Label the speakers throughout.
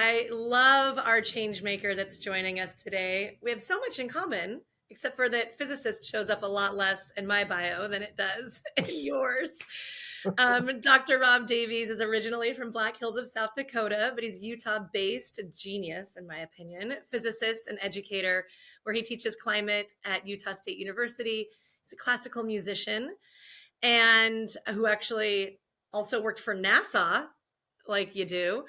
Speaker 1: I love our change maker that's joining us today. We have so much in common, except for that physicist shows up a lot less in my bio than it does in yours. Dr. Rob Davies is originally from Black Hills of South Dakota, but he's Utah-based genius, in my opinion, physicist and educator, where he teaches climate at Utah State University. He's a classical musician and who actually also worked for NASA, like you do,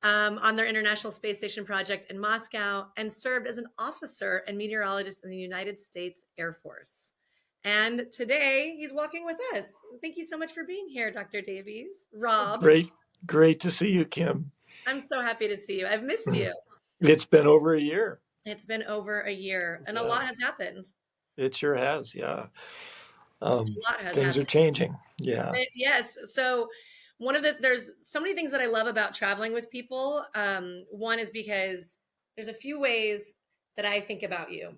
Speaker 1: on their International Space Station project in Moscow, and served as an officer and meteorologist in the United States Air Force. And today he's walking with us. Thank you so much for being here, Dr. Davies. Rob,
Speaker 2: Great to see you, Kim.
Speaker 1: I'm so happy to see you. I've missed you.
Speaker 2: It's been over a year.
Speaker 1: It's been over a year, and a
Speaker 2: Yeah,
Speaker 1: lot has happened.
Speaker 2: it sure has. Yeah.
Speaker 1: A lot has
Speaker 2: Things are
Speaker 1: happened.
Speaker 2: changing. Yeah.
Speaker 1: Yes. So there's so many things that I love about traveling with people. One is because there's a few ways that I think about you.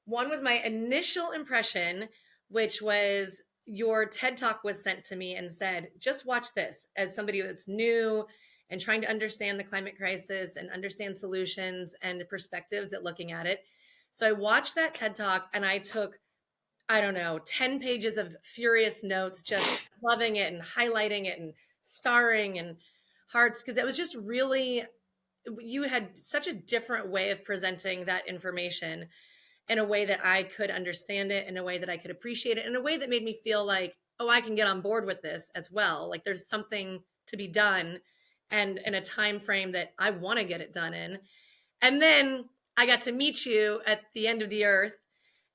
Speaker 1: One was my initial impression, which was your TED Talk was sent to me and said, just watch this as somebody that's new and trying to understand the climate crisis and understand solutions and perspectives at looking at it. So I watched that TED Talk and I took, I don't know, 10 pages of furious notes, just loving it and highlighting it and starring and hearts, because it was just really, you had such a different way of presenting that information in a way that I could understand it, in a way that I could appreciate it, in a way that made me feel like, oh, I can get on board with this as well. Like there's something to be done and in a time frame that I want to get it done in. And then I got to meet you at the end of the earth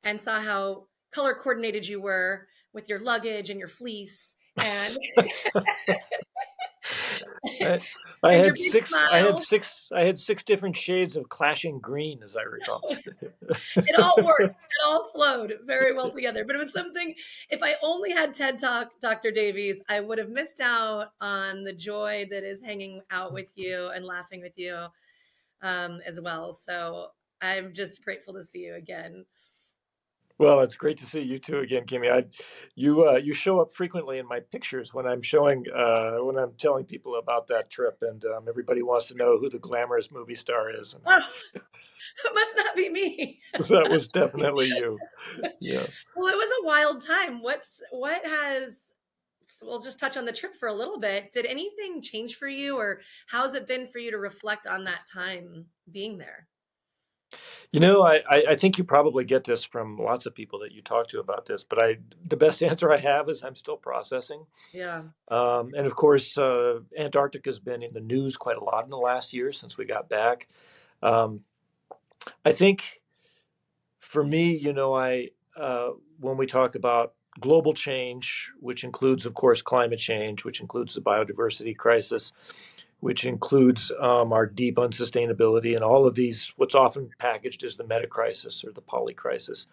Speaker 1: and saw how color coordinated you were with your luggage and your fleece and
Speaker 2: I, I
Speaker 1: and your
Speaker 2: had
Speaker 1: big
Speaker 2: six. I had
Speaker 1: smile.
Speaker 2: six. I had six different shades of clashing green, as I recall.
Speaker 1: It all worked. It all flowed very well together. But it was something, if I only had TED Talk, Dr. Davies, I would have missed out on the joy that is hanging out with you and laughing with you as well. So I'm just grateful to see you again.
Speaker 2: Well, it's great to see you too again, Kimmy. You show up frequently in my pictures when I'm telling people about that trip, and everybody wants to know who the glamorous movie star is, and
Speaker 1: Oh, it must not be me.
Speaker 2: that was definitely you. Yeah.
Speaker 1: Well, it was a wild time. What has we'll just touch on the trip for a little bit. Did anything change for you, or how's it been for you to reflect on that time being there?
Speaker 2: I think you probably get this from lots of people that you talk to about this, but the best answer I have is I'm still processing.
Speaker 1: Yeah.
Speaker 2: And of course, Antarctica's been in the news quite a lot in the last year since we got back. Um, I think for me, when we talk about global change, which includes, of course, climate change, which includes the biodiversity crisis, which includes our deep unsustainability and all of these, what's often packaged as the meta crisis or the poly crisis.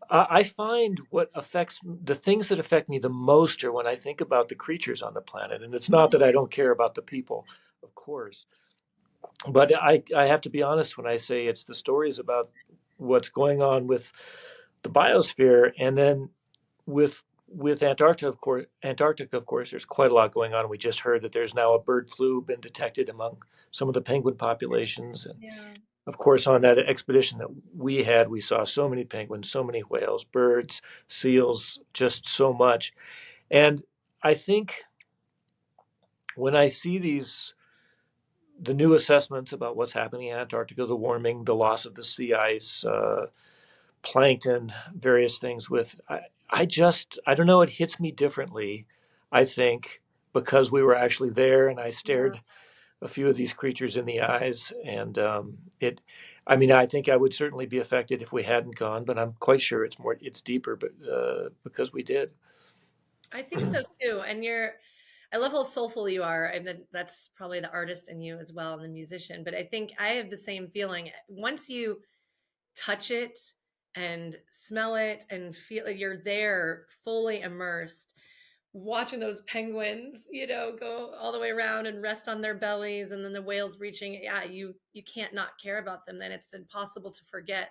Speaker 2: I find what affects the things that affect me the most are when I think about the creatures on the planet. And it's not that I don't care about the people, of course, but I have to be honest when I say it's the stories about what's going on with the biosphere, and then with Antarctica, of course, there's quite a lot going on. We just heard that there's now a bird flu been detected among some of the penguin populations, and
Speaker 1: Yeah.
Speaker 2: of course, on that expedition that we had, we saw so many penguins, so many whales, birds, seals, just so much. And I think when I see the new assessments about what's happening in Antarctica, the warming, the loss of the sea ice, plankton, various things I don't know, it hits me differently, I think, because we were actually there and I
Speaker 1: Yeah.
Speaker 2: stared a few of these creatures in the eyes. And I mean, I think I would certainly be affected if we hadn't gone, but I'm quite sure it's deeper, but because we did.
Speaker 1: I think so too. And I love how soulful you are. And that's probably the artist in you as well and the musician. But I think I have the same feeling. Once you touch it and smell it and feel like you're there fully immersed, watching those penguins, go all the way around and rest on their bellies and then the whales reaching, yeah, you can't not care about them. Then it's impossible to forget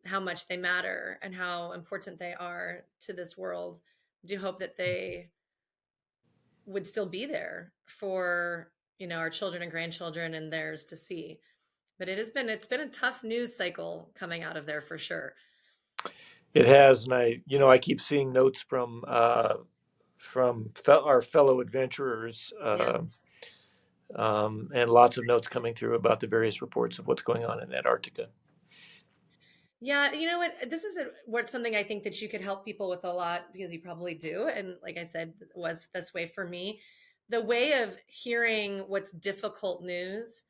Speaker 1: how much they matter and how important they are to this world. I do hope that they would still be there for our children and grandchildren and theirs to see. But it's been a tough news cycle coming out of there for sure.
Speaker 2: It has, and I keep seeing notes from our fellow adventurers,
Speaker 1: Yeah.
Speaker 2: and lots of notes coming through about the various reports of what's going on in Antarctica.
Speaker 1: Yeah, you know what? This is what something I think that you could help people with a lot because you probably do. And like I said, was this way for me. The way of hearing what's difficult news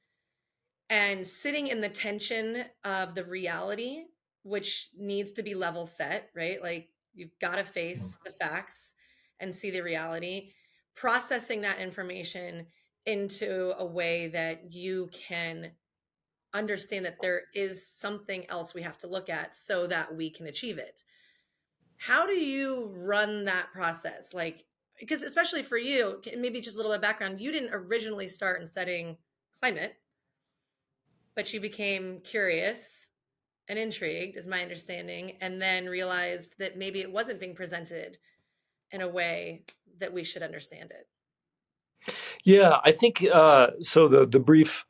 Speaker 1: and sitting in the tension of the reality, which needs to be level set, right? Like you've got to face the facts and see the reality, processing that information into a way that you can understand that there is something else we have to look at so that we can achieve it. How do you run that process? Like, because especially for you, maybe just a little bit of background, you didn't originally start in studying climate, but you became curious and intrigued, is my understanding, and then realized that maybe it wasn't being presented in a way that we should understand it.
Speaker 2: Yeah, I think so. The brief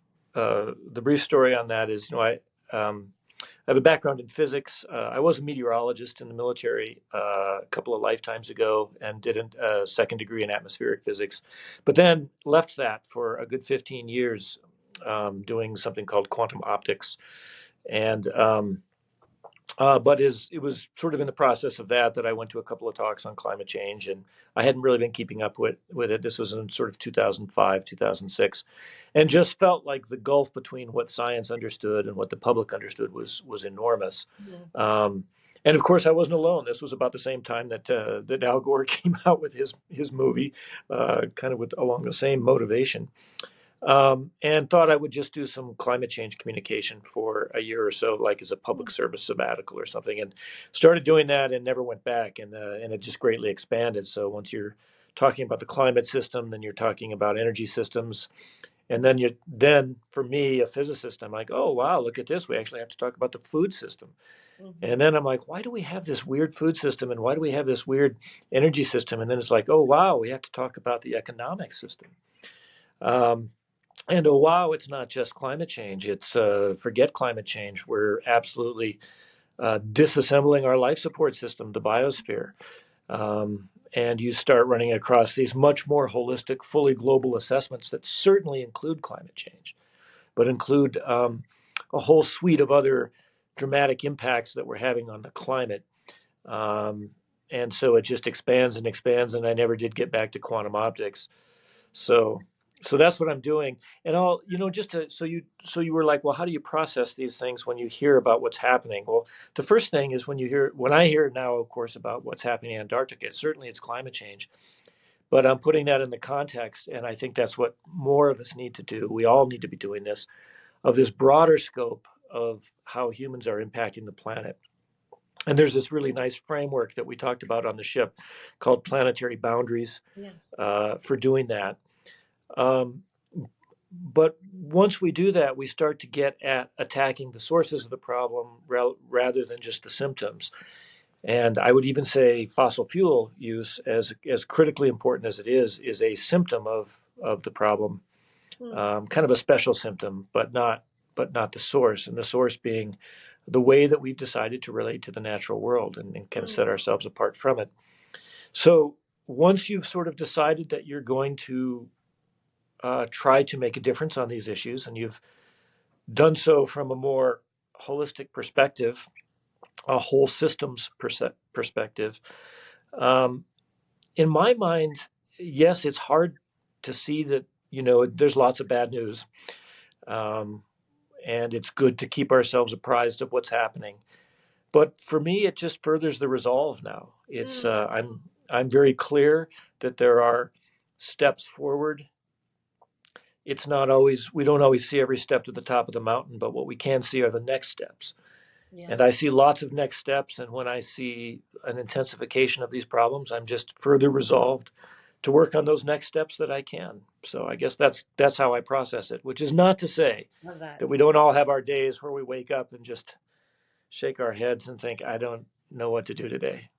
Speaker 2: story on that is, I have a background in physics. I was a meteorologist in the military a couple of lifetimes ago and did a second degree in atmospheric physics, but then left that for a good 15 years, doing something called quantum optics. And but it was sort of in the process of that I went to a couple of talks on climate change, and I hadn't really been keeping up with it. This was in sort of 2005, 2006, and just felt like the gulf between what science understood and what the public understood was enormous.
Speaker 1: Mhm.
Speaker 2: Um, and of course, I wasn't alone. This was about the same time that Al Gore came out with his movie, kind of with along the same motivation, and thought I would just do some climate change communication for a year or so, like as a public service sabbatical or something, and started doing that and never went back, and it just greatly expanded. So once you're talking about the climate system, then you're talking about energy systems, and then for me, a physicist, I'm like, oh wow, look at this. We actually have to talk about the food system, and
Speaker 1: Mhm.
Speaker 2: then I'm like, why do we have this weird food system, and why do we have this weird energy system? And then it's like, oh wow, we have to talk about the economic system. Um, and oh wow, it's not just climate change. It's forget climate change. We're absolutely disassembling our life support system, the biosphere. And you start running across these much more holistic, fully global assessments that certainly include climate change, but include a whole suite of other dramatic impacts that we're having on the climate. Um, and so it just expands and expands. And I never did get back to quantum optics. So so that's what I'm doing. And I'll, just to, so you were like, well, how do you process these things when you hear about what's happening? Well, the first thing is when I hear now, of course, about what's happening in Antarctica, certainly it's climate change, but I'm putting that in the context, and I think that's what more of us need to do. We all need to be doing this, of this broader scope of how humans are impacting the planet. And there's this really nice framework that we talked about on the ship called planetary boundaries,
Speaker 1: Yes.
Speaker 2: for doing that. Um, but once we do that, we start to get at attacking the sources of the problem rather than just the symptoms. And I would even say fossil fuel use, as critically important as it is a symptom of the problem,
Speaker 1: Hmm.
Speaker 2: kind of a special symptom, but not the source. And the source being the way that we've decided to relate to the natural world, and kind of
Speaker 1: Hmm.
Speaker 2: set ourselves apart from it. So once you've sort of decided that you're going to try to make a difference on these issues, and you've done so from a more holistic perspective, a whole systems perspective. Um, in my mind, yes, it's hard to see that, there's lots of bad news. Um, and it's good to keep ourselves apprised of what's happening. But for me, it just furthers the resolve now.
Speaker 1: Hmm.
Speaker 2: I'm very clear that there are steps forward. It's not always We don't always see every step to the top of the mountain, but what we can see are the next steps.
Speaker 1: Yeah.
Speaker 2: And I see lots of next steps. And when I see an intensification of these problems, I'm just further resolved to work on those next steps that I can. So I guess that's how I process it, which is not to say
Speaker 1: Love that.
Speaker 2: that we don't all have our days where we wake up and just shake our heads and think, I don't know what to do today.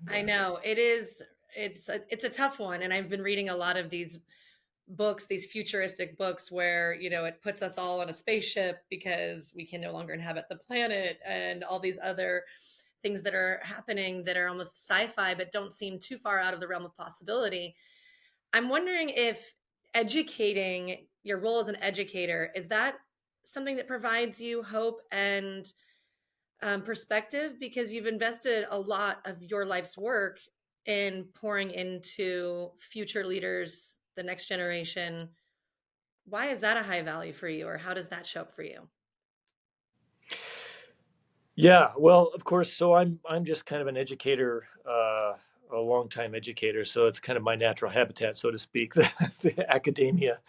Speaker 1: I
Speaker 2: Yeah.
Speaker 1: know it is. It's a tough one, and I've been reading a lot of these books, these futuristic books where, it puts us all on a spaceship because we can no longer inhabit the planet, and all these other things that are happening that are almost sci-fi but don't seem too far out of the realm of possibility. I'm wondering if educating, your role as an educator, is that something that provides you hope and perspective, because you've invested a lot of your life's work in pouring into future leaders, the next generation. Why is that a high value for you, or how does that show up for you?
Speaker 2: Yeah, well, of course. So I'm just kind of an educator, a longtime educator. So it's kind of my natural habitat, so to speak, the academia.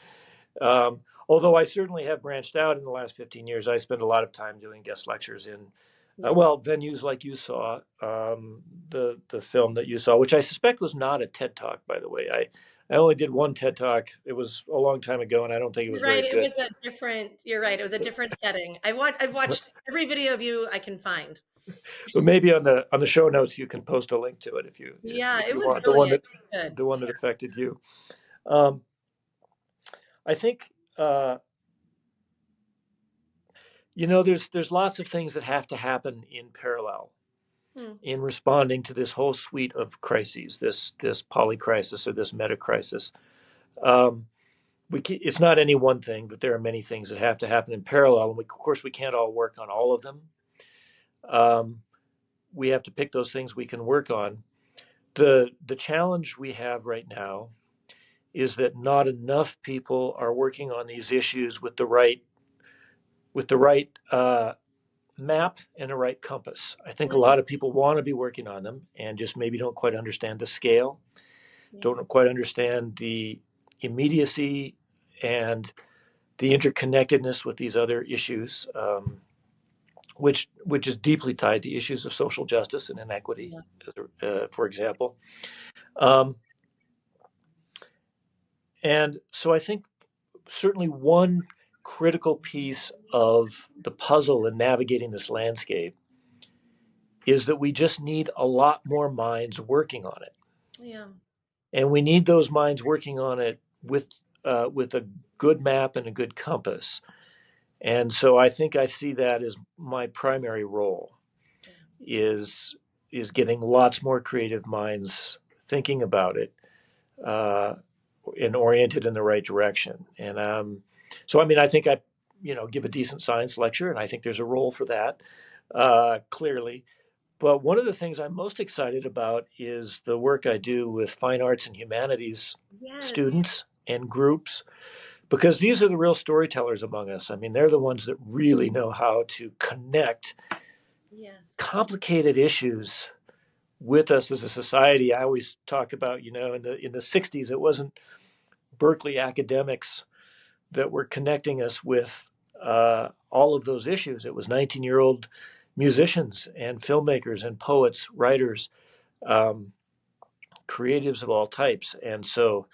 Speaker 2: Although I certainly have branched out in the last 15 years. I spend a lot of time doing guest lectures in,
Speaker 1: Yes.
Speaker 2: well, venues like you saw, the film that you saw, which I suspect was not a TED Talk, by the way. I only did one TED Talk. It was a long time ago, and I don't think it was
Speaker 1: You're
Speaker 2: very
Speaker 1: right. It
Speaker 2: good.
Speaker 1: was a different. You're right. It was a different setting. I've watched every video of you I can find.
Speaker 2: But maybe on the show notes you can post a link to it if you
Speaker 1: Yeah,
Speaker 2: if
Speaker 1: it
Speaker 2: you
Speaker 1: was
Speaker 2: want, the one
Speaker 1: brilliant.
Speaker 2: that
Speaker 1: Good.
Speaker 2: the one that affected you. Um, I think there's lots of things that have to happen in parallel
Speaker 1: Hmm.
Speaker 2: in responding to this whole suite of crises, this poly crisis or this meta crisis. Um, it's not any one thing, but there are many things that have to happen in parallel, and of course we can't all work on all of them. Um, we have to pick those things we can work on. The challenge we have right now is that not enough people are working on these issues with the right map and the right compass. I think a
Speaker 1: Mm,
Speaker 2: lot of people want to be working on them and just maybe don't quite understand the scale,
Speaker 1: yeah.
Speaker 2: don't quite understand the immediacy and the interconnectedness with these other issues, which is deeply tied to issues of social justice and inequity,
Speaker 1: Yeah.
Speaker 2: for example. Um, and so I think certainly one critical piece of the puzzle in navigating this landscape is that we just need a lot more minds working on it,
Speaker 1: Yeah.
Speaker 2: and we need those minds working on it with a good map and a good compass. And so I think I see that as my primary role
Speaker 1: Yeah.
Speaker 2: is is getting lots more creative minds thinking about it, uh, and oriented in the right direction. And so I mean I think I give a decent science lecture, and I think there's a role for that, clearly. But one of the things I'm most excited about is the work I do with fine arts and humanities
Speaker 1: Yes.
Speaker 2: students and groups, because these are the real storytellers among us. I mean, they're the ones that really know how to connect
Speaker 1: Yes.
Speaker 2: complicated issues with us as a society. I always talk about, in the 60s, it wasn't Berkeley academics that were connecting us with all of those issues. It was 19-year-old musicians and filmmakers and poets, writers, um, creatives of all types. And so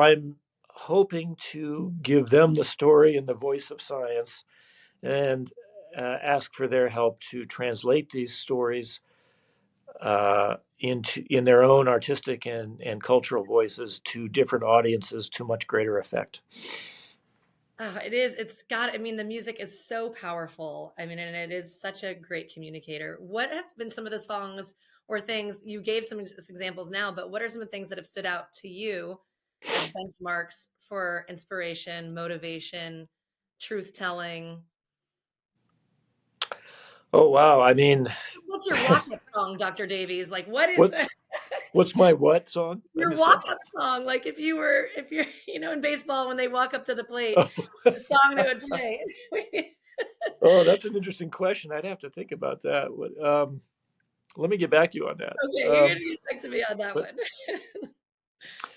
Speaker 2: I'm hoping to give them the story and the voice of science, and ask for their help to translate these stories in their own artistic and cultural voices to different audiences to much greater effect.
Speaker 1: It is. It's got, I mean, the music is so powerful. I mean, and it is such a great communicator. What have been some of the songs or things, you gave some examples now, but what are some of the things that have stood out to you as benchmarks for inspiration, motivation, truth telling?
Speaker 2: Oh wow! I mean,
Speaker 1: What's your walk up song, Dr. Davies? Like, what is
Speaker 2: what
Speaker 1: that?
Speaker 2: what's my what song? I
Speaker 1: Your
Speaker 2: missed that.
Speaker 1: walk up song? Like, if you're, in baseball, when they walk up to the plate,
Speaker 2: Oh.
Speaker 1: the song that would play.
Speaker 2: Oh, that's an interesting question. I'd have to think about that. Let me get back to you on that.
Speaker 1: Okay, you're gonna get back to me on that
Speaker 2: But
Speaker 1: one.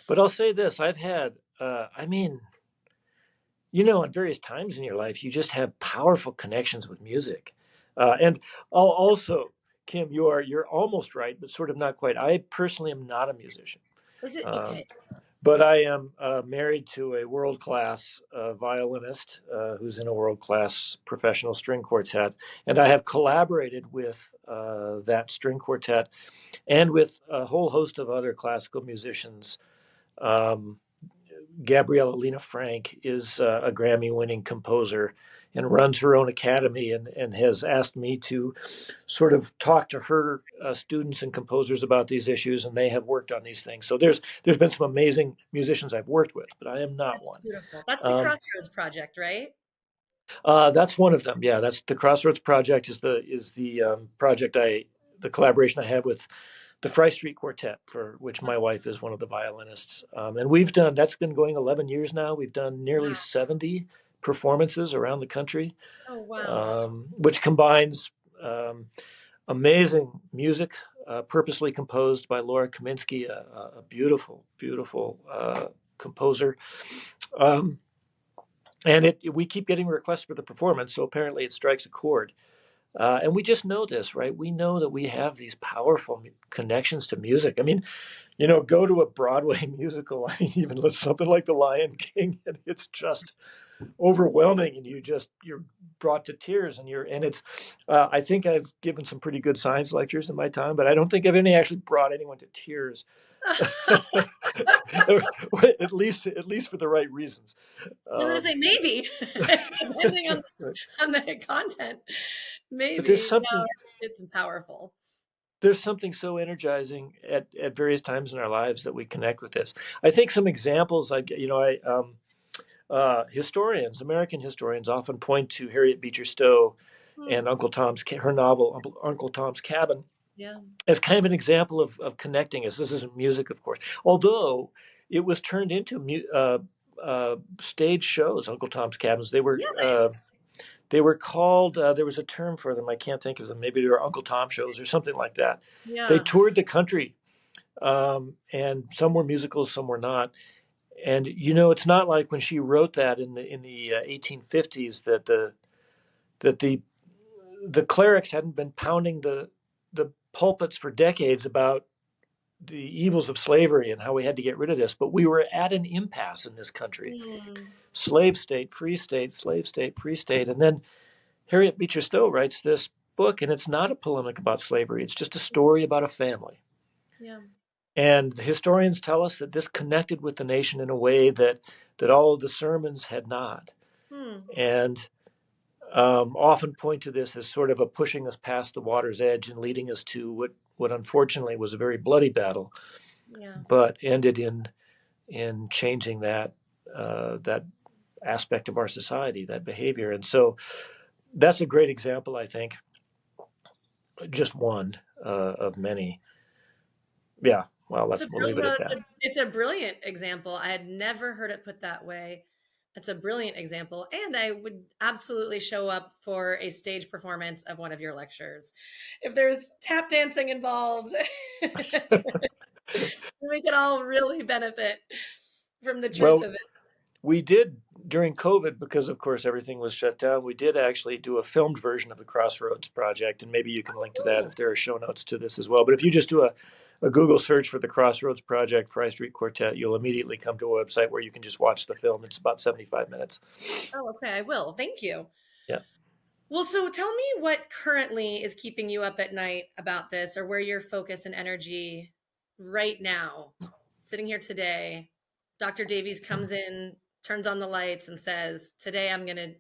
Speaker 2: but I'll say this: I've had, I mean, at various times in your life, you just have powerful connections with music. And I'll also, Kim, you're almost right, but sort of not quite. I personally am not a musician,
Speaker 1: Was it
Speaker 2: um,
Speaker 1: okay?
Speaker 2: but I am married to a world class violinist who's in a world class professional string quartet, and I have collaborated with that string quartet and with a whole host of other classical musicians. Um, Gabriella Lena Frank is a Grammy-winning composer and runs her own academy, and has asked me to sort of talk to her students and composers about these issues, and they have worked on these things. So there's been some amazing musicians I've worked with, but I am not
Speaker 1: That's
Speaker 2: one.
Speaker 1: beautiful. That's the
Speaker 2: Um,
Speaker 1: Crossroads Project, right?
Speaker 2: that's one of them. Yeah, that's the Crossroads Project is the project the collaboration I have with the Fry Street Quartet, for which
Speaker 1: Oh,
Speaker 2: my wife is one of the violinists. And that's been going 11 years now. We've done nearly
Speaker 1: wow.
Speaker 2: 70 performances around the country,
Speaker 1: Oh, wow.
Speaker 2: which combines um, amazing music, purposely composed by Laura Kaminsky, a beautiful, beautiful composer. Um, and we keep getting requests for the performance, so apparently it strikes a chord. And we just know this, right? We know that we have these powerful connections to music. I mean, go to a Broadway musical, I mean, even something like The Lion King, and it's just overwhelming, and you're brought to tears, and it's. I think I've given some pretty good science lectures in my time, but I don't think I've any actually brought anyone to tears. At least for the right reasons.
Speaker 1: I was gonna
Speaker 2: Um,
Speaker 1: say maybe, depending
Speaker 2: right.
Speaker 1: on the content,
Speaker 2: But there's
Speaker 1: maybe. No,
Speaker 2: something
Speaker 1: it's powerful.
Speaker 2: there's something so energizing at various times in our lives that we connect with this. I think some examples, American historians often point to Harriet Beecher Stowe
Speaker 1: Hmm.
Speaker 2: and her novel Uncle Tom's Cabin
Speaker 1: Yeah.
Speaker 2: as kind of an example of connecting us. This isn't music, of course, although it was turned into stage shows. Uncle Tom's Cabins.
Speaker 1: Really?
Speaker 2: They were called. There was a term for them. I can't think of them. Maybe they were Uncle Tom shows or something like that. They
Speaker 1: Yeah.
Speaker 2: toured the country, and some were musicals, some were not. And it's not like when she wrote that in the 1850s that the clerics hadn't been pounding the pulpits for decades about the evils of slavery and how we had to get rid of this. But we were at an impasse in this country:
Speaker 1: Hmm.
Speaker 2: slave state, free state, slave state, free state. And then Harriet Beecher Stowe writes this book, and it's not a polemic about slavery. It's just a story about a family.
Speaker 1: Yeah.
Speaker 2: And the historians tell us that this connected with the nation in a way that all of the sermons had not.
Speaker 1: Hmm.
Speaker 2: And often point to this as sort of a pushing us past the water's edge and leading us to what unfortunately was a very bloody battle,
Speaker 1: Yeah.
Speaker 2: but ended in changing that aspect of our society, that behavior. And so that's a great example, I think, just one of many. Yeah, well, we'll leave it at that.
Speaker 1: It's a brilliant example. I had never heard it put that way. It's a brilliant example, and I would absolutely show up for a stage performance of one of your lectures. If there's tap dancing involved, we could all really benefit from the truth
Speaker 2: Well,
Speaker 1: of it.
Speaker 2: we did during COVID, because of course everything was shut down. We did actually do a filmed version of the Crossroads Project, and maybe you can link to that
Speaker 1: Oh,
Speaker 2: if there are show notes to this as well. But if you just do a Google search for the Crossroads Project, Fry Street Quartet, you'll immediately come to a website where you can just watch the film. It's about 75 minutes.
Speaker 1: oh, okay. I will. Thank you.
Speaker 2: Yeah.
Speaker 1: Well, so tell me what currently is keeping you up at night about this, or where your focus and energy right now, sitting here today. Dr. Davies comes in, turns on the lights, and says, "Today I'm going to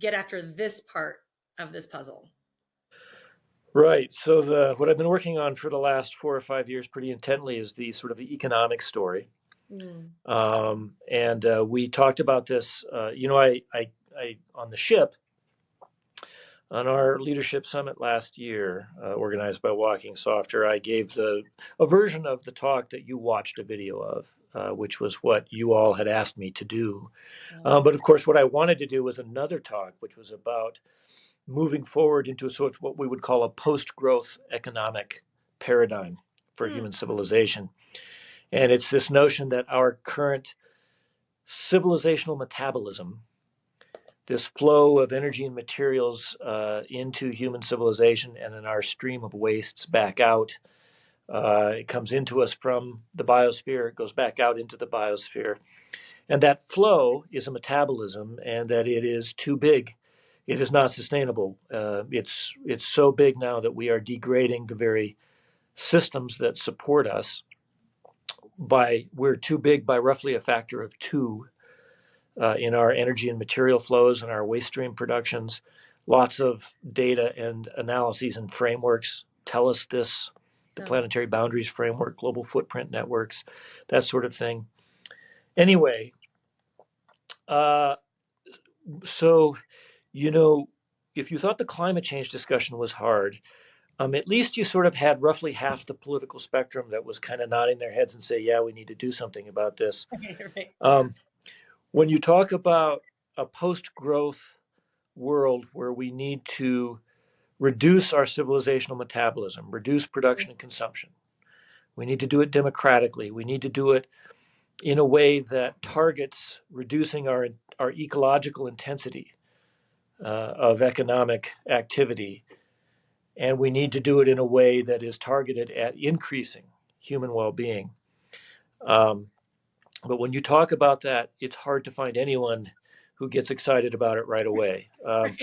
Speaker 1: get after this part of this puzzle."
Speaker 2: Right. So what I've been working on for the last 4 or 5 years pretty intently is the sort of the economic story.
Speaker 1: Mm,
Speaker 2: And we talked about this. I on the ship on our leadership summit last year, organized by Walking Softer, I gave a version of the talk that you watched a video of, which was what you all had asked me to do. But of
Speaker 1: yes.
Speaker 2: course, what I wanted to do was another talk, which was about moving forward into a sort of what we would call a post-growth economic paradigm for
Speaker 1: Hmm,
Speaker 2: human civilization. And it's this notion that our current civilizational metabolism, this flow of energy and materials into human civilization and then our stream of wastes back out. It comes into us from the biosphere, it goes back out into the biosphere. And that flow is a metabolism, and that it is too big. It is not sustainable. It's so big now that we are degrading the very systems that support us. we're too big by roughly a factor of two in our energy and material flows and our waste stream productions. Lots of data and analyses and frameworks tell us this, the
Speaker 1: Oh,
Speaker 2: planetary boundaries framework, global footprint networks, that sort of thing. Anyway, uh, so, you know, if you thought the climate change discussion was hard, at least you sort of had roughly half the political spectrum that was kind of nodding their heads and say, yeah, we need to do something about this.
Speaker 1: right.
Speaker 2: Um, when you talk about a post growth world where we need to reduce our civilizational metabolism, reduce production and consumption, we need to do it democratically. We need to do it in a way that targets reducing our ecological intensity of economic activity. And we need to do it in a way that is targeted at increasing human well being. Um, but when you talk about that, it's hard to find anyone who gets excited about it right away.
Speaker 1: Right.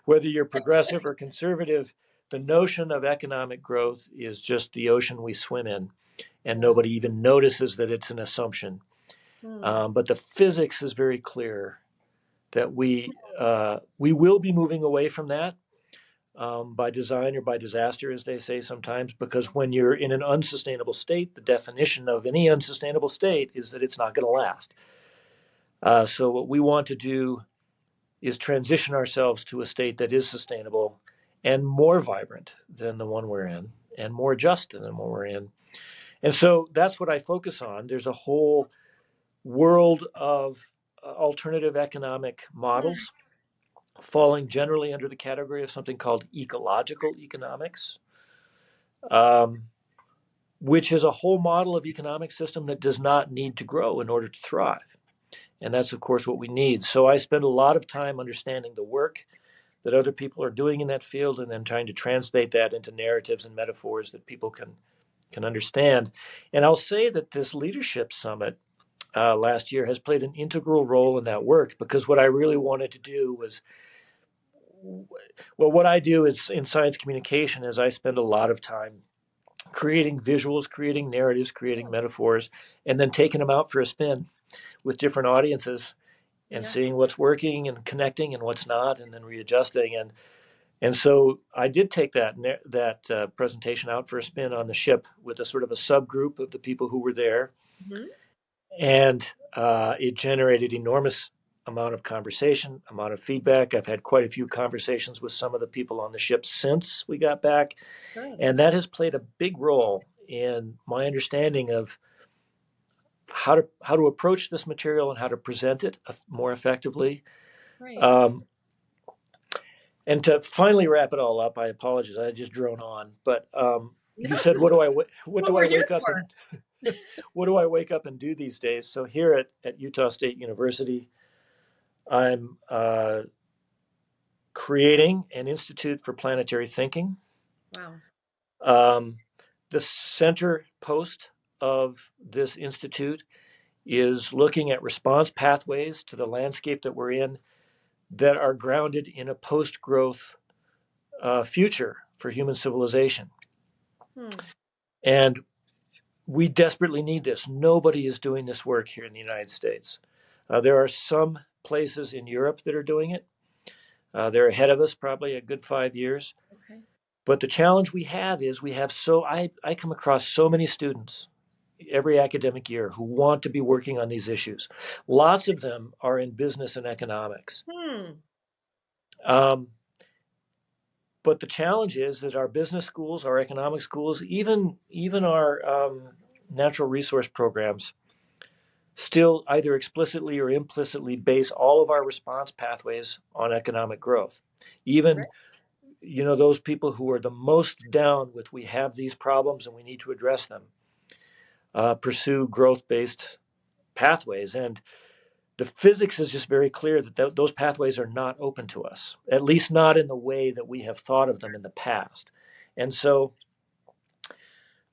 Speaker 2: Whether you're progressive or conservative, the notion of economic growth is just the ocean we swim in, and
Speaker 1: Yeah.
Speaker 2: nobody even notices that it's an assumption.
Speaker 1: Hmm.
Speaker 2: But the physics is very clear that we will be moving away from that by design or by disaster, as they say sometimes, because when you're in an unsustainable state, the definition of any unsustainable state is that it's not going to last. So, what we want to do is transition ourselves to a state that is sustainable and more vibrant than the one we're in, and more just than the one we're in. And so that's what I focus on. There's a whole world of alternative economic models falling generally under the category of something called ecological economics, um, which is a whole model of economic system that does not need to grow in order to thrive. And that's, of course, what we need. So I spend a lot of time understanding the work that other people are doing in that field and then trying to translate that into narratives and metaphors that people can understand. And I'll say that this leadership summit last year has played an integral role in that work, because what I really wanted to do was, well, what I do is in science communication is I spend a lot of time creating visuals, creating narratives, creating metaphors, and then taking them out for a spin with different audiences and
Speaker 1: Yeah.
Speaker 2: seeing what's working and connecting and what's not, and then readjusting. And so I did take that presentation out for a spin on the ship with a sort of a subgroup of the people who were there,
Speaker 1: Hmm.
Speaker 2: and it generated enormous amount of conversation, amount of feedback. I've had quite a few conversations with some of the people on the ship since we got back,
Speaker 1: Good.
Speaker 2: and that has played a big role in my understanding of how to approach this material and how to present it more effectively.
Speaker 1: Right.
Speaker 2: Um, and to finally wrap it all up, I apologize. I just drone on, but
Speaker 1: No,
Speaker 2: you said,
Speaker 1: this is
Speaker 2: what
Speaker 1: what
Speaker 2: do
Speaker 1: we're
Speaker 2: I
Speaker 1: here
Speaker 2: wake up
Speaker 1: for.
Speaker 2: and what do I wake up and do these days? So here at Utah State University, I'm creating an institute for planetary thinking.
Speaker 1: Wow.
Speaker 2: Um, the center post of this institute is looking at response pathways to the landscape that we're in that are grounded in a post growth future for human civilization.
Speaker 1: Hmm.
Speaker 2: And we desperately need this. Nobody is doing this work here in the United States. There are some places in Europe that are doing it. They're ahead of us probably a good 5 years.
Speaker 1: Okay.
Speaker 2: But the challenge we have is I come across so many students every academic year who want to be working on these issues. Lots of them are in business and economics.
Speaker 1: Hmm.
Speaker 2: Um, but the challenge is that our business schools, our economic schools, even our natural resource programs still either explicitly or implicitly base all of our response pathways on economic growth. Even,
Speaker 1: Right.
Speaker 2: those people who are the most down with we have these problems and we need to address them, pursue growth-based pathways. And the physics is just very clear that those pathways are not open to us, at least not in the way that we have thought of them in the past. And so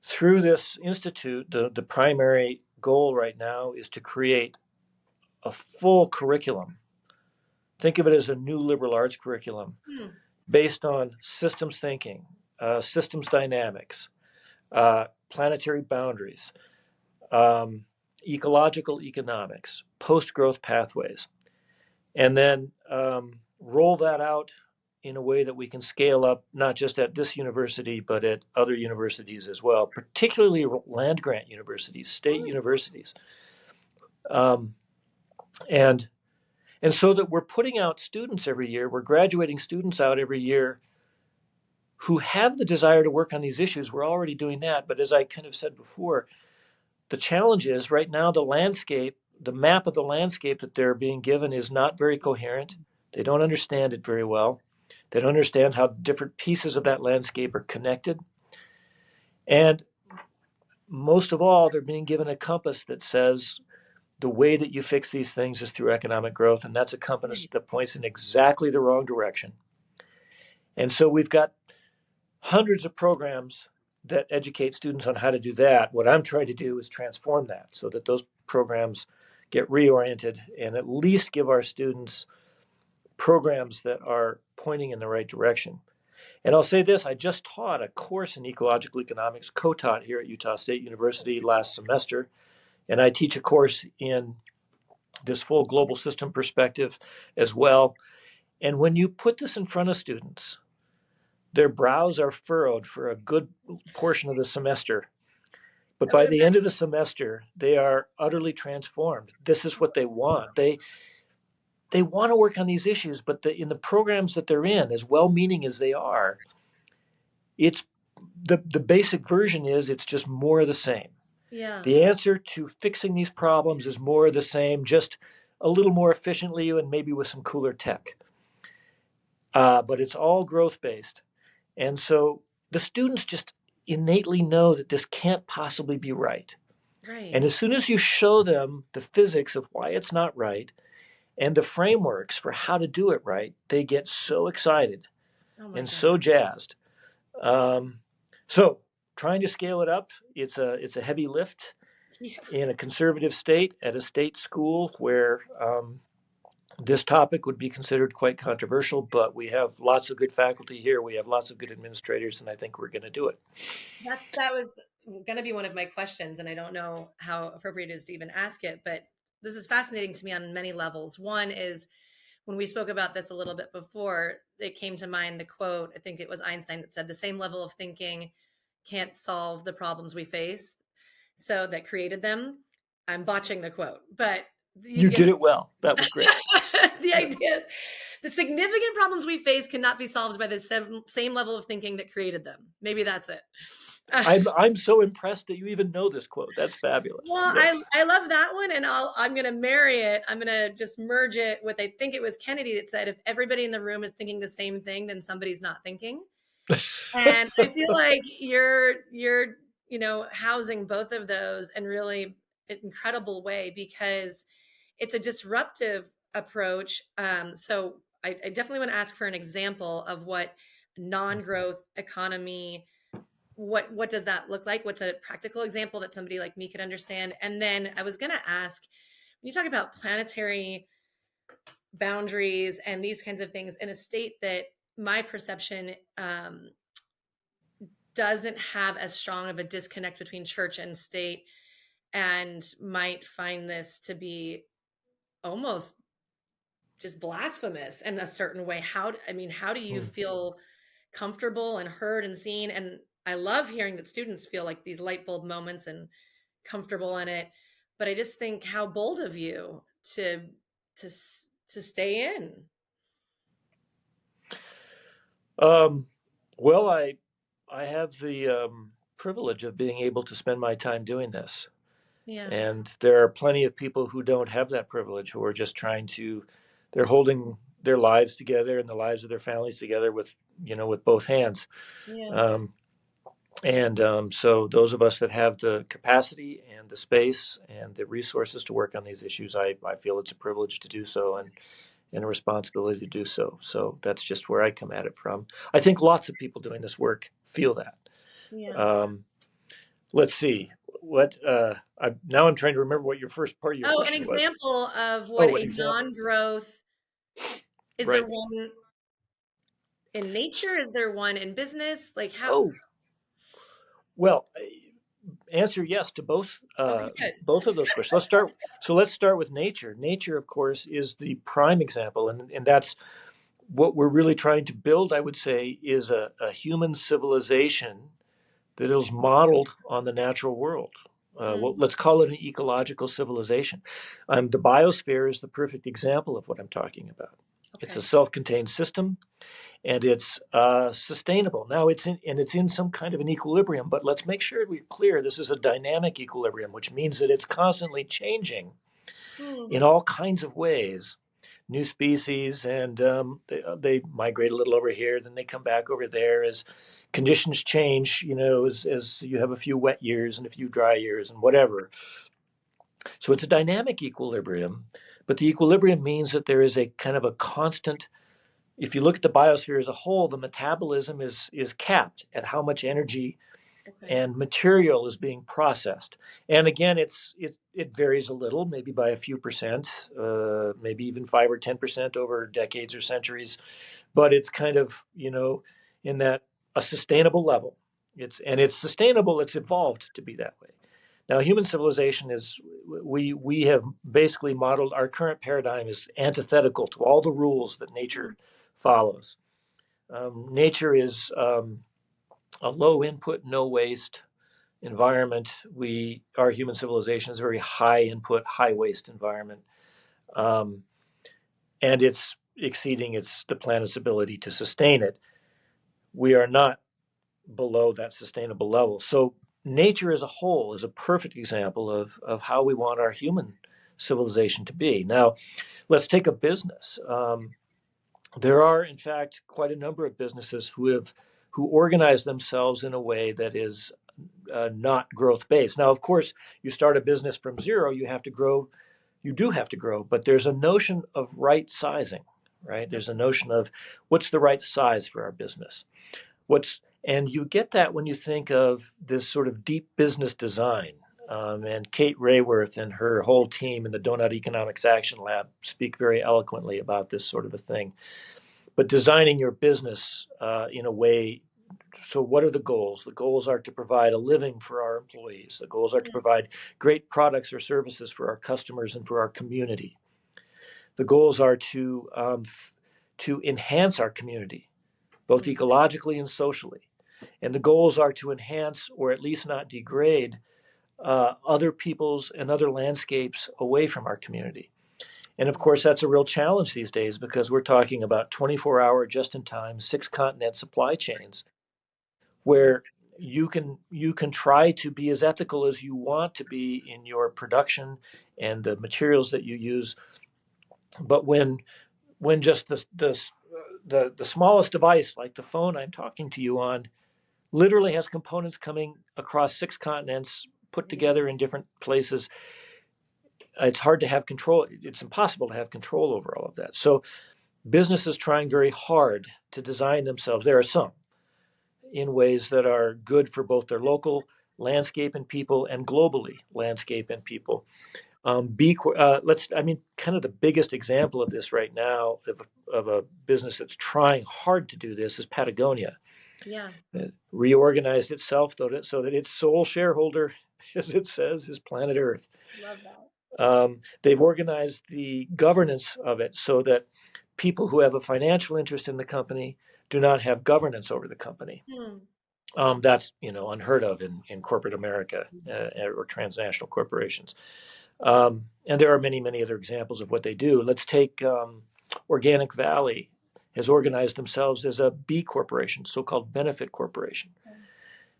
Speaker 2: through this institute, the primary goal right now is to create a full curriculum. Think of it as a new liberal arts curriculum
Speaker 1: Hmm.
Speaker 2: based on systems thinking, systems dynamics, planetary boundaries, um, ecological economics, post-growth pathways, and then roll that out in a way that we can scale up not just at this university but at other universities as well, particularly land grant universities, state universities, um, and and so that we're putting out students every year, we're graduating students out every year who have the desire to work on these issues. We're already doing that, but as I kind of said before, the challenge is right now the landscape, the map of the landscape that they're being given is not very coherent. They don't understand it very well. They don't understand how different pieces of that landscape are connected. And most of all, they're being given a compass that says the way that you fix these things is through economic growth. And that's a compass
Speaker 1: Right.
Speaker 2: that points in exactly the wrong direction. And so we've got hundreds of programs that educate students on how to do that. What I'm trying to do is transform that so that those programs get reoriented and at least give our students programs that are pointing in the right direction. And I'll say this, I just taught a course in ecological economics, co-taught here at Utah State University last semester, and I teach a course in this full global system perspective as well. And when you put this in front of students, their brows are furrowed for a good portion of the semester. But
Speaker 1: I would
Speaker 2: by the end of
Speaker 1: imagine.
Speaker 2: the semester, they are utterly transformed. This is what they want. They want to work on these issues, but in the programs that they're in, as well-meaning as they are, it's the basic version is it's just more of the same.
Speaker 1: Yeah.
Speaker 2: The answer to fixing these problems is more of the same, just a little more efficiently and maybe with some cooler tech. But it's all growth based. And so the students just innately know that this can't possibly be right.
Speaker 1: Right.
Speaker 2: And as soon as you show them the physics of why it's not right and the frameworks for how to do it right, they get so excited
Speaker 1: Oh my
Speaker 2: and
Speaker 1: God.
Speaker 2: so jazzed. Um, so trying to scale it up, it's a heavy lift
Speaker 1: Yeah.
Speaker 2: in a conservative state at a state school where this topic would be considered quite controversial, but we have lots of good faculty here. We have lots of good administrators, and I think we're going to do it.
Speaker 1: That was going to be one of my questions, and I don't know how appropriate it is to even ask it, but this is fascinating to me on many levels. One is when we spoke about this a little bit before, it came to mind the quote, I think it was Einstein that said, the same level of thinking can't solve the problems we face, so that created them. I'm botching the quote, but
Speaker 2: You
Speaker 1: you
Speaker 2: did it well. That was great.
Speaker 1: the
Speaker 2: Yeah.
Speaker 1: idea, the significant problems we face cannot be solved by the same level of thinking that created them. Maybe that's it.
Speaker 2: I'm so impressed that you even know this quote. That's fabulous.
Speaker 1: Well,
Speaker 2: Yes.
Speaker 1: I love that one, and I'm gonna marry it. I'm gonna just merge it with, I think it was Kennedy that said, if everybody in the room is thinking the same thing, then somebody's not thinking. And I feel like you're housing both of those in really incredible way, because it's a disruptive approach. So I definitely want to ask for an example of what non-growth economy, what does that look like? What's a practical example that somebody like me could understand? And then I was going to ask, when you talk about planetary boundaries and these kinds of things in a state that my perception doesn't have as strong of a disconnect between church and state, and might find this to be almost just blasphemous in a certain way. How do you
Speaker 2: Hmm.
Speaker 1: feel comfortable and heard and seen? And I love hearing that students feel like these light bulb moments and comfortable in it. But I just think how bold of you to to to stay in.
Speaker 2: Um, well, I have the privilege of being able to spend my time doing this,
Speaker 1: Yeah.
Speaker 2: and there are plenty of people who don't have that privilege, who are just they're holding their lives together and the lives of their families together with with both hands.
Speaker 1: Yeah.
Speaker 2: Um, and so those of us that have the capacity and the space and the resources to work on these issues, I feel it's a privilege to do so and a responsibility to do so. So that's just where I come at it from. I think lots of people doing this work feel that.
Speaker 1: Yeah.
Speaker 2: Um, let's see. Now I'm trying to remember what your first part of your
Speaker 1: Oh, an
Speaker 2: question was.
Speaker 1: example of what
Speaker 2: Oh, an
Speaker 1: a
Speaker 2: example.
Speaker 1: non-growth, is there
Speaker 2: Right.
Speaker 1: one in nature? Is there one in business? Like how?
Speaker 2: Oh, well, answer yes to
Speaker 1: Okay, good.
Speaker 2: both of those questions. Let's start with nature. Nature, of course, is the prime example, and that's what we're really trying to build. I would say is a human civilization that is modeled on the natural world. Well,
Speaker 1: Mm,
Speaker 2: let's call it an ecological civilization. The biosphere is the perfect example of what I'm talking about. It's a
Speaker 1: okay.
Speaker 2: self-contained system, and it's sustainable. Now it's in some kind of an equilibrium, but let's make sure we're clear. This is a dynamic equilibrium, which means that it's constantly changing
Speaker 1: Hmm.
Speaker 2: in all kinds of ways. New species, and they migrate a little over here, then they come back over there as conditions change. As you have a few wet years and a few dry years and whatever. So it's a dynamic equilibrium, but the equilibrium means that there is a kind of a constant. If you look at the biosphere as a whole, the metabolism is capped at how much energy
Speaker 1: Okay.
Speaker 2: and material is being processed. And again, it varies a little, maybe by a few percent, maybe even 5 or 10% over decades or centuries. But it's kind of in that a sustainable level. It's sustainable. It's evolved to be that way. Now, human civilization is we have basically modeled our current paradigm is antithetical to all the rules that
Speaker 1: Hmm.
Speaker 2: nature follows. Nature is a low input, no waste environment. Our human civilization is a very high input, high waste environment, um, and it's exceeding the planet's ability to sustain it. We are not below that sustainable level. So nature as a whole is a perfect example of how we want our human civilization to be. Now, let's take a business. There are, in fact, quite a number of businesses who organize themselves in a way that is not growth based. Now, of course, you start a business from zero, you have to grow. You do have to grow, but there's a notion of right sizing, right? There's a
Speaker 1: Okay.
Speaker 2: notion of what's the right size for our business. And you get that when you think of this sort of deep business design. And Kate Rayworth and her whole team in the Donut Economics Action Lab speak very eloquently about this sort of a thing. But designing your business in a way. So, what are the goals? The goals are to provide a living for our employees. The goals are to
Speaker 1: Mm,
Speaker 2: provide great products or services for our customers and for our community. The goals are to enhance our community, both
Speaker 1: mm,
Speaker 2: ecologically and socially. And the goals are to enhance or at least not degrade other peoples and other landscapes away from our community. And of
Speaker 1: mm,
Speaker 2: course, that's a real challenge these days because we're talking about 24-hour, just in time, 6 continent supply chains
Speaker 1: mm.
Speaker 2: where you can try to be as ethical as you want to be in your production and the materials that you use, but when just the smallest device like the phone I'm talking to you on literally has components coming across 6 continents put
Speaker 1: Yeah.
Speaker 2: together in different places, it's hard to have control. It's impossible to have control over all of that. So businesses trying very hard to design themselves, there are some in ways that are good for both their local landscape and people and globally landscape and people. Kind of the biggest example of this right now of a business that's trying hard to do this is Patagonia.
Speaker 1: Yeah.
Speaker 2: It reorganized itself so that its sole shareholder, as it says, is planet Earth.
Speaker 1: Love that.
Speaker 2: They've organized the governance of it so that people who have a financial interest in the company do not have governance over the company.
Speaker 1: Hmm.
Speaker 2: That's unheard of in corporate America
Speaker 1: Yes.
Speaker 2: or transnational corporations. And there are many, many other examples of what they do. Let's take Organic Valley has organized themselves as a B corporation, so-called benefit corporation.
Speaker 1: Okay.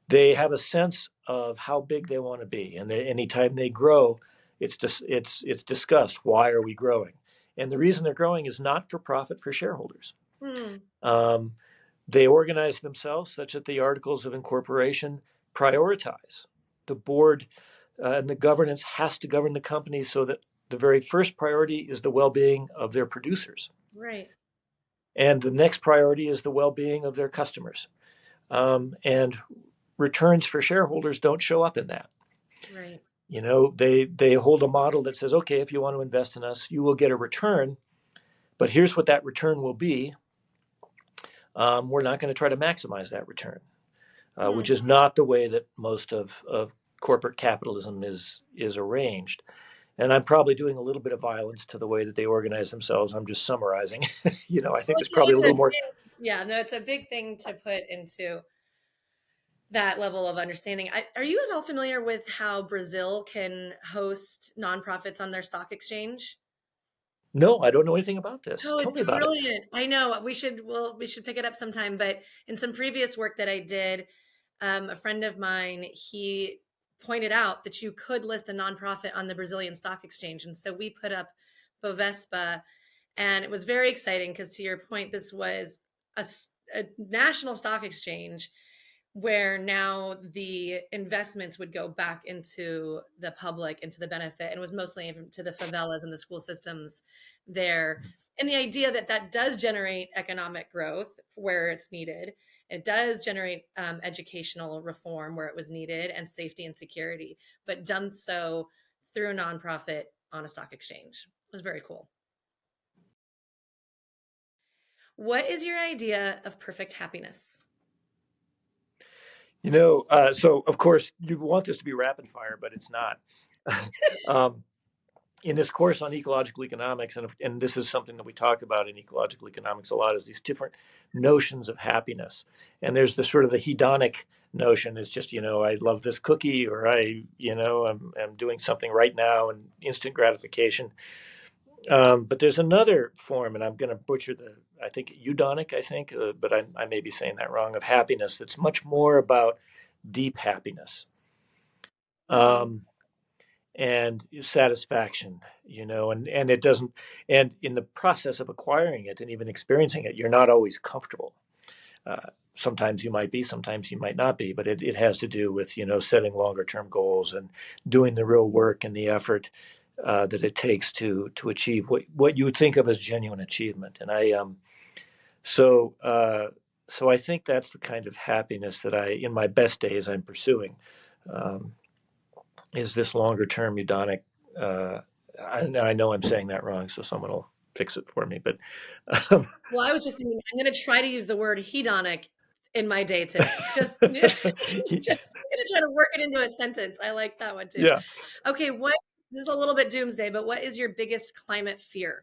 Speaker 2: They have a sense of how big they want to be, and anytime they grow, it's discussed. Why are we growing? And the reason they're growing is not for profit for shareholders.
Speaker 1: Hmm.
Speaker 2: Um, they organize themselves such that the articles of incorporation prioritize. The board and the governance has to govern the company so that the very first priority is the well-being of their producers,
Speaker 1: Right.
Speaker 2: and the next priority is the well-being of their customers. And returns for shareholders don't show up in that.
Speaker 1: Right.
Speaker 2: They hold a model that says, okay, if you want to invest in us, you will get a return, but here's what that return will be. We're not going to try to maximize that return,
Speaker 1: Hmm.
Speaker 2: which is not the way that most of corporate capitalism is arranged. And I'm probably doing a little bit of violence to the way that they organize themselves. I'm just summarizing. I
Speaker 1: Well,
Speaker 2: think there's probably a
Speaker 1: it's a
Speaker 2: little more.
Speaker 1: big, yeah, no, it's a big thing to put into that level of understanding. Are you at all familiar with how Brazil can host nonprofits on their stock exchange?
Speaker 2: No, I don't know anything about this.
Speaker 1: Oh,
Speaker 2: Tell
Speaker 1: it's
Speaker 2: me about it.
Speaker 1: brilliant. I know. We should pick it up sometime. But in some previous work that I did, a friend of mine, he pointed out that you could list a nonprofit on the Brazilian stock exchange. And so we put up Bovespa, and it was very exciting because, to your point, this was a national stock exchange where now the investments would go back into the public, into the benefit, and it was mostly to the favelas and the school systems there. And the idea that that does generate economic growth where it's needed. It does generate educational reform where it was needed, and safety and security, but done so through a nonprofit on a stock exchange. It was very cool. What is your idea of perfect happiness?
Speaker 2: So of course you want this to be rapid fire, but it's not. um, in this course on ecological economics, and this is something that we talk about in ecological economics a lot, is these different notions of happiness. And there's the sort of the hedonic notion is just, I love this cookie, or I'm doing something right now and instant gratification. But there's another form, and I'm going to butcher I think eudonic, but I may be saying that wrong, of happiness that's much more about deep happiness.
Speaker 1: Hmm.
Speaker 2: Um, and satisfaction, and it doesn't, and in the process of acquiring it and even experiencing it, you're not always comfortable. Sometimes you might be, sometimes you might not be, but it has to do with, setting longer term goals and doing the real work and the effort that it takes to achieve what you would think of as genuine achievement. And so, uh, so I think that's the kind of happiness that in my best days, I'm pursuing. Um, is this longer term hedonic? Uh, I know I'm saying that wrong, so someone will fix it for me. But um,
Speaker 1: Well, I was just thinking, I'm going to try to use the word hedonic in my day today. Just, just going to try to work it into a sentence. I like that one too.
Speaker 2: yeah.
Speaker 1: Okay, this is a little bit doomsday, but what is your biggest climate fear?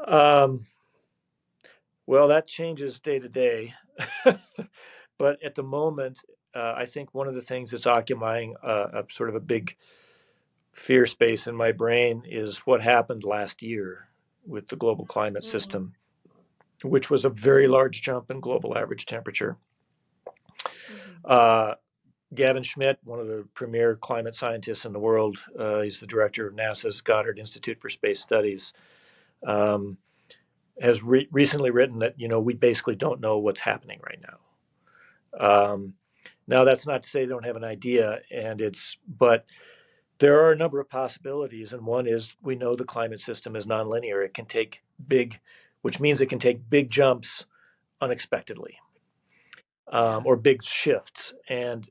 Speaker 2: Um, well, that changes day to day. But at the moment, I think one of the things that's occupying a sort of a big fear space in my brain is what happened last year with the global climate
Speaker 1: Mm,
Speaker 2: system, which was a very large jump in global average temperature.
Speaker 1: mhm,
Speaker 2: Uh, Gavin Schmidt, one of the premier climate scientists in the world, he's the director of NASA's Goddard Institute for Space Studies, um, has recently written that we basically don't know what's happening right now. Now that's not to say they don't have an idea, but there are a number of possibilities, and one is we know the climate system is nonlinear. It can take which means it can take big jumps unexpectedly,
Speaker 1: yeah.
Speaker 2: or big shifts, and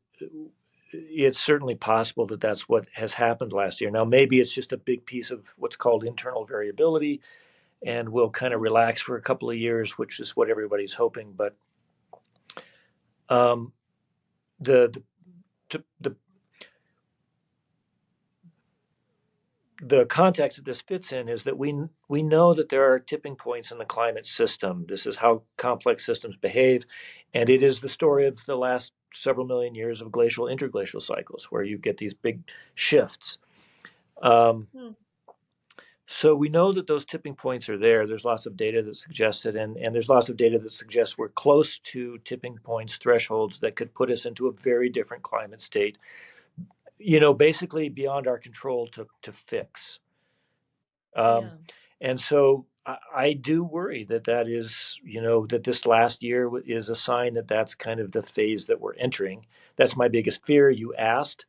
Speaker 2: it's certainly possible that that's what has happened last year. Now, maybe it's just a big piece of what's called internal variability, and we'll kind of relax for a couple of years, which is what everybody's hoping. But um, the, the the the context that this fits in is that we know that there are tipping points in the climate system. This is how complex systems behave, and it is the story of the last several million years of glacial interglacial cycles where you get these big shifts. Um,
Speaker 1: Hmm.
Speaker 2: so we know that those tipping points are there. There's lots of data that suggests it, and there's lots of data that suggests we're close to tipping points, thresholds that could put us into a very different climate state. Basically beyond our control to fix. Um,
Speaker 1: Yeah.
Speaker 2: and so I do worry that this last year is a sign that that's kind of the phase that we're entering. That's my biggest fear. You asked,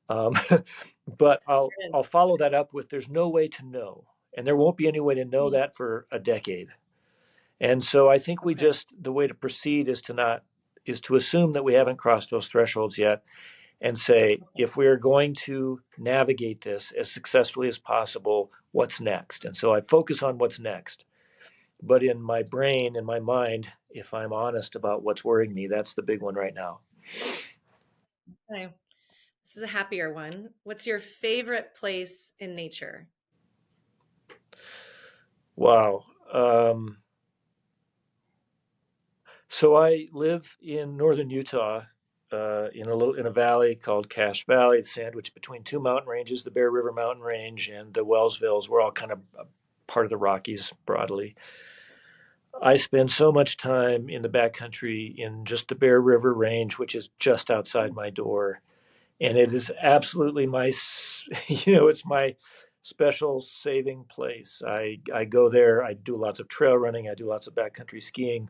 Speaker 2: um, but
Speaker 1: It
Speaker 2: I'll
Speaker 1: is.
Speaker 2: follow that up with there's no way to know, and there won't be any way to know
Speaker 1: Yeah.
Speaker 2: that for a decade. And so I think
Speaker 1: Okay.
Speaker 2: the way to proceed is to assume that we haven't crossed those thresholds yet, and say,
Speaker 1: Okay.
Speaker 2: if we're going to navigate this as successfully as possible, what's next? And so I focus on what's next. but in my brain, in my mind, if I'm honest about what's worrying me, that's the big one right now.
Speaker 1: Okay. This is a happier one. What's your favorite place in nature?
Speaker 2: Wow. So I live in northern Utah, in a valley called Cache Valley. It's sandwiched between two mountain ranges, the Bear River Mountain Range and the Wellsvilles. We're all kind of part of the Rockies broadly. I spend so much time in the backcountry in just the Bear River Range, which is just outside my door, and it is absolutely it's my special saving place. I go there. I do lots of trail running. I do lots of backcountry skiing,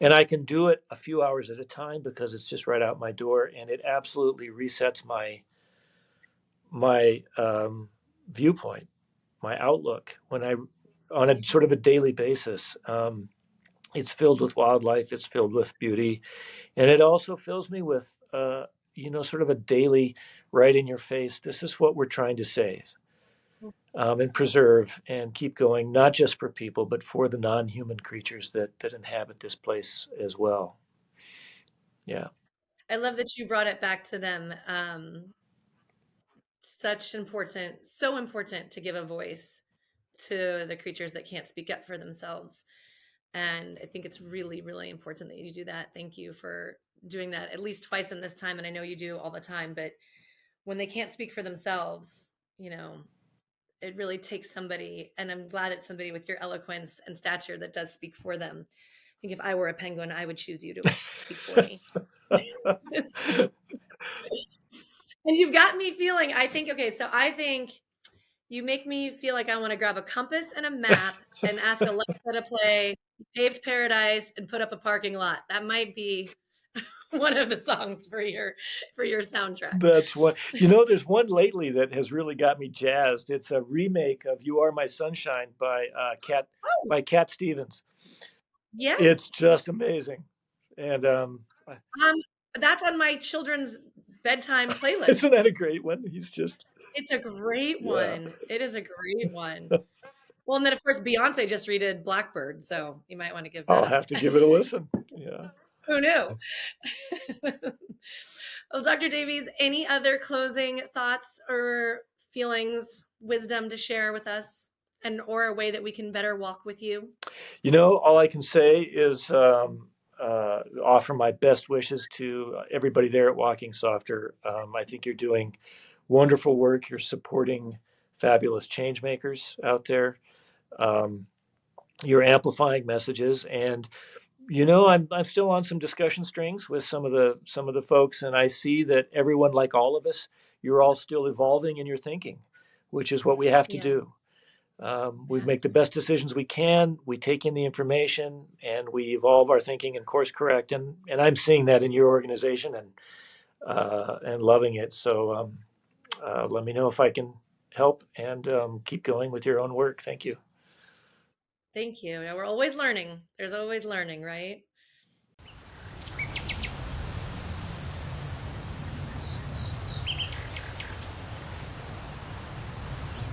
Speaker 2: and I can do it a few hours at a time because it's just right out my door, and it absolutely resets my viewpoint, my outlook when I on a sort of a daily basis. It's filled with wildlife. It's filled with beauty, and it also fills me with sort of a daily, right in your face. This is what we're trying to save, and preserve and keep going, not just for people, but for the non-human creatures that inhabit this place as well. Yeah.
Speaker 1: I love that you brought it back to them. So important to give a voice to the creatures that can't speak up for themselves. And I think it's really, really important that you do that. Thank you for doing that at least twice in this time. And I know you do all the time, but when they can't speak for themselves, you know, it really takes somebody. And I'm glad it's somebody with your eloquence and stature that does speak for them. I think if I were a penguin, I would choose you to speak for me. And you've got me feeling, I think you make me feel like I want to grab a compass and a map and ask Alexa to play Paved Paradise and put up a parking lot. That might be one of the songs for your soundtrack.
Speaker 2: That's what, there's one lately that has really got me jazzed. It's a remake of "You Are My Sunshine"
Speaker 1: Oh,
Speaker 2: by Cat Stevens. It's
Speaker 1: yes.
Speaker 2: just amazing, and
Speaker 1: Um, that's on my children's bedtime
Speaker 2: isn't
Speaker 1: playlist.
Speaker 2: that a great one? He's just,
Speaker 1: It's a great
Speaker 2: yeah.
Speaker 1: one. It is a great one. Well, and then of course Beyonce just redid Blackbird, so you might want to give that
Speaker 2: I'll
Speaker 1: a
Speaker 2: have to give it a listen. Yeah.
Speaker 1: who knew? Well, Dr. Davies, any other closing thoughts or feelings, wisdom to share with us, and or a way that we can better walk with you?
Speaker 2: All I can say is offer my best wishes to everybody there at Walking Softer. I think you're doing wonderful work. You're supporting fabulous change makers out there. Um, you're amplifying messages, and I'm still on some discussion strings with some of the folks, and I see that everyone, like all of us, you're all still evolving in your thinking, which is what we have to
Speaker 1: Yeah,
Speaker 2: do. We
Speaker 1: have
Speaker 2: make the
Speaker 1: to.
Speaker 2: best decisions we can. We take in the information and we evolve our thinking and course correct. And I'm seeing that in your organization and loving it. So let me know if I can help and keep going with your own work. Thank you.
Speaker 1: Thank you. Yeah, we're always learning. There's always learning, right?